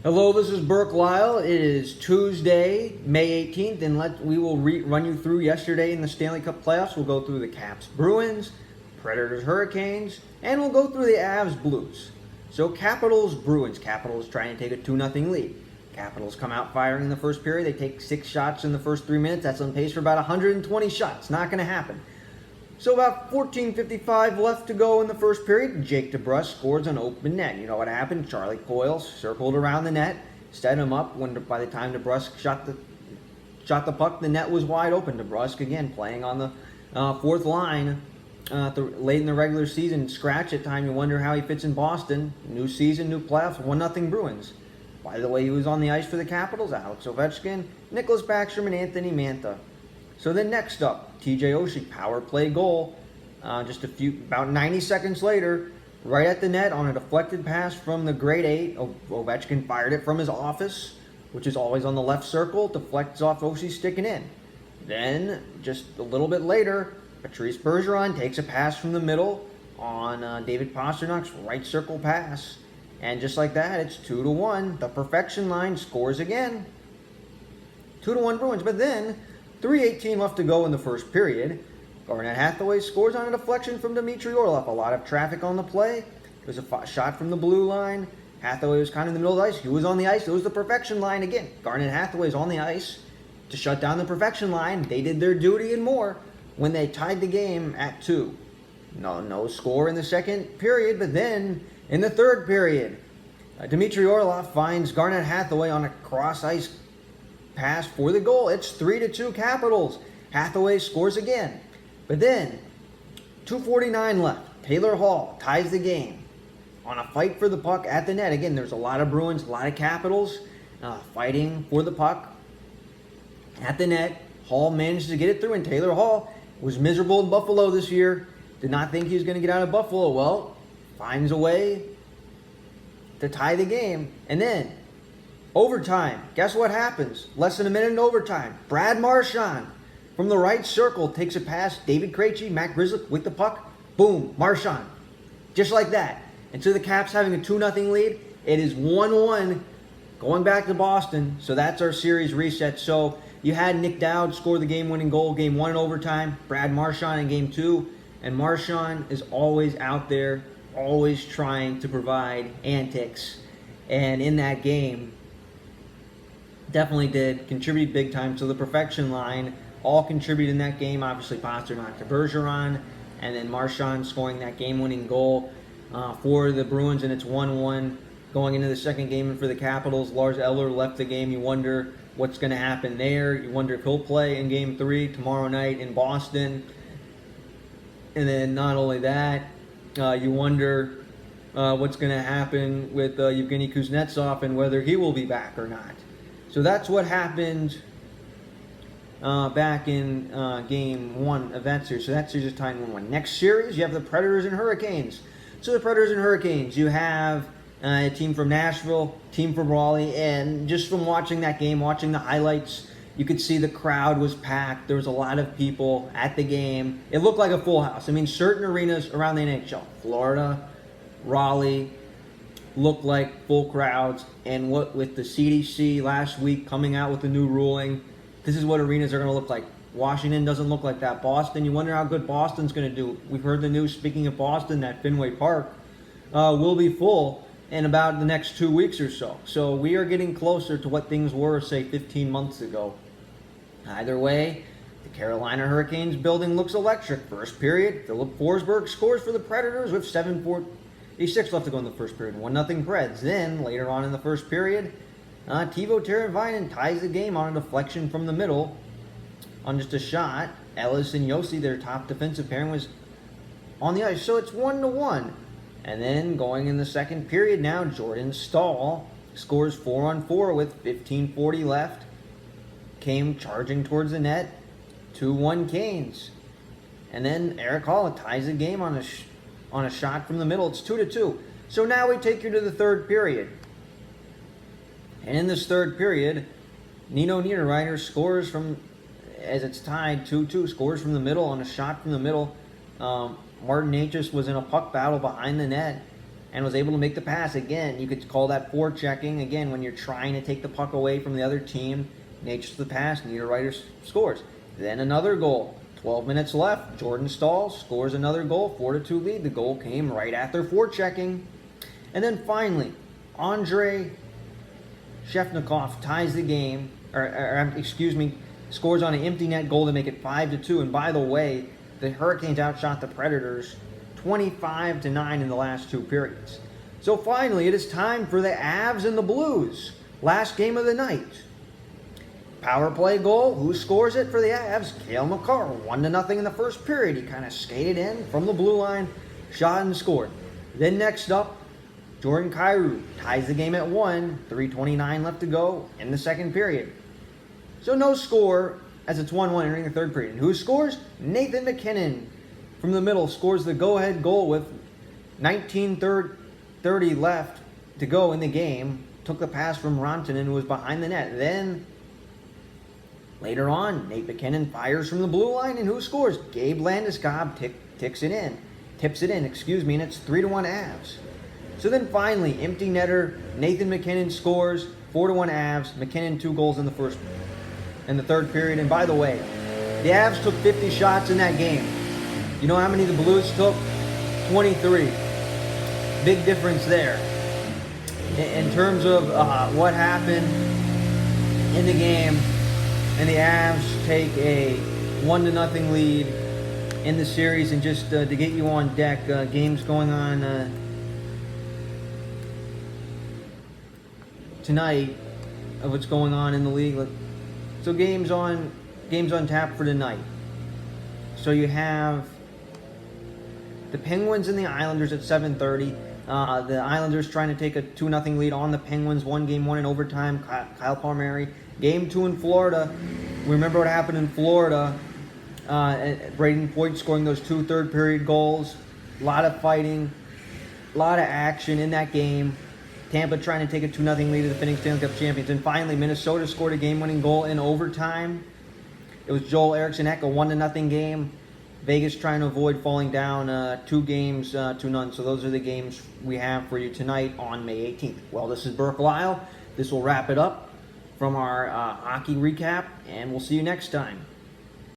Hello, this is Burke Lyle. It is Tuesday, May 18th, and we will run you through yesterday in the Stanley Cup Playoffs. We'll go through the Caps Bruins, Predators Hurricanes, and we'll go through the Avs Blues. So Capitals Bruins. Capitals trying to take a 2-0 lead. Capitals come out firing in the first period. They take 6 shots in the first 3 minutes. That's on pace for about 120 shots. Not going to happen. So about 14:55 left to go in the first period. Jake DeBrusk scores an open net. You know what happened? Charlie Coyle circled around the net, set him up. By the time DeBrusk shot the puck, the net was wide open. DeBrusk again playing on the fourth line late in the regular season. Scratch at time. You wonder how he fits in Boston. New season, new playoffs. 1-0 Bruins. By the way, he was on the ice for the Capitals. Alex Ovechkin, Nicholas Backstrom, and Anthony Mantha. So then next up, TJ Oshie, power play goal. About 90 seconds later, right at the net on a deflected pass from the grade 8. Ovechkin fired it from his office, which is always on the left circle, deflects off Oshie sticking in. Then, just a little bit later, Patrice Bergeron takes a pass from the middle on David Pasternak's right circle pass. And just like that, it's 2-1. The perfection line scores again. 2-1 Bruins, but then 3:18 left to go in the first period. Garnet Hathaway scores on a deflection from Dmitry Orlov. A lot of traffic on the play. It was a shot from the blue line. Hathaway was kind of in the middle of the ice. He was on the ice. It was the perfection line again. Garnet Hathaway's on the ice to shut down the perfection line. They did their duty and more when they tied the game at 2. No score in the second period, but then in the third period, Dmitry Orlov finds Garnet Hathaway on a cross-ice pass for the goal. It's 3-2 Capitals. Hathaway scores again. But then, 2:49 left. Taylor Hall ties the game on a fight for the puck at the net. Again, there's a lot of Bruins, a lot of Capitals fighting for the puck at the net. Hall managed to get it through, and Taylor Hall was miserable in Buffalo this year. Did not think he was going to get out of Buffalo. Well, finds a way to tie the game. And then, overtime. Guess what happens? Less than a minute in overtime. Brad Marchand from the right circle takes a pass. David Krejci, Matt Grzelcyk with the puck. Boom, Marchand. Just like that. And so the Caps having a 2-0 lead. It is 1-1 going back to Boston. So that's our series reset. So you had Nick Dowd score the game-winning goal, game 1 in overtime. Brad Marchand in game 2. And Marchand is always out there, always trying to provide antics. And in that game, definitely did contribute big time. So the perfection line all contributed in that game. Obviously, Pasternak to Bergeron, and then Marchand scoring that game-winning goal for the Bruins, and it's 1-1 going into the second game. And for the Capitals, Lars Eller left the game. You wonder what's going to happen there. You wonder if he'll play in Game 3 tomorrow night in Boston. And then not only that, you wonder what's going to happen with Evgeny Kuznetsov and whether he will be back or not. So that's what happened back in Game 1 of that series. So that series is tied 1-1. Next series, you have the Predators and Hurricanes. So the Predators and Hurricanes, you have a team from Nashville, team from Raleigh, and just from watching that game, watching the highlights, you could see the crowd was packed. There was a lot of people at the game. It looked like a full house. I mean, certain arenas around the NHL, Florida, Raleigh, look like full crowds. And what with the CDC last week coming out with the new ruling, this is what arenas are going to look like. Washington doesn't look like that. Boston, you wonder how good Boston's going to do. We've heard the news, speaking of Boston, that Fenway Park will be full in about the next 2 weeks or so. So we are getting closer to what things were, say, 15 months ago. Either way, the Carolina Hurricanes building looks electric. First period, Philip Forsberg scores for the Predators with 7:46 left to go in the first period. 1-0 Preds. Then, later on in the first period, Teuvo Teravainen ties the game on a deflection from the middle on just a shot. Ellis and Yossi, their top defensive pairing, was on the ice. So it's 1-1. And then going in the second period now, Jordan Staal scores 4-on-4 with 15:40 left. Came charging towards the net. 2-1 Canes. And then Eric Hall ties the game on a shot from the middle. It's 2-2. So now we take you to the third period. And in this third period, Nino Niederreiter scores from, as it's tied 2-2, scores from the middle on a shot from the middle. Martin Necas was in a puck battle behind the net and was able to make the pass. Again, you could call that forechecking. Again, when you're trying to take the puck away from the other team, nature's the pass, Niederreiter scores. Then another goal. 12 minutes left. Jordan Stahl scores another goal, 4-2 lead. The goal came right after forechecking. And then finally, Andrei Shevchenko ties the game, scores on an empty net goal to make it 5-2. And by the way, the Hurricanes outshot the Predators 25-9 in the last two periods. So finally, it is time for the Avs and the Blues. Last game of the night. Power play goal. Who scores it for the Avs? Cale Makar. 1-0 in the first period. He kind of skated in from the blue line, shot and scored. Then next up, Jordan Kyrou ties the game at 1. 3:29 left to go in the second period. So no score as it's 1-1 entering the third period. And who scores? Nathan MacKinnon from the middle scores the go-ahead goal with 19:30 left to go in the game. Took the pass from Rantanen, who was behind the net. Then later on, Nate MacKinnon fires from the blue line, and who scores? Gabe Landeskog tips it in, and it's 3-1 Avs. So then finally, empty netter, Nathan MacKinnon scores, 4-1 Avs. MacKinnon 2 goals in the third period. And by the way, the Avs took 50 shots in that game. You know how many the Blues took? 23. Big difference there. In terms of what happened in the game, and the Avs take a 1-0 lead in the series. And just to get you on deck, games going on tonight of what's going on in the league. So games on tap for tonight. So you have the Penguins and the Islanders at 7:30. The Islanders trying to take a 2-0 lead on the Penguins. One game, one in overtime. Kyle Palmieri. Game 2 in Florida. We remember what happened in Florida. Braden Point scoring those 2 third-period goals. A lot of fighting. A lot of action in that game. Tampa trying to take a 2-0 lead to the defending Stanley Cup champions. And finally, Minnesota scored a game-winning goal in overtime. It was Joel Eriksson-Ek, a 1-0 game. Vegas trying to avoid falling down 2 games to none. So those are the games we have for you tonight on May 18th. Well, this is Burke Lyle. This will wrap it up from our hockey recap, and we'll see you next time.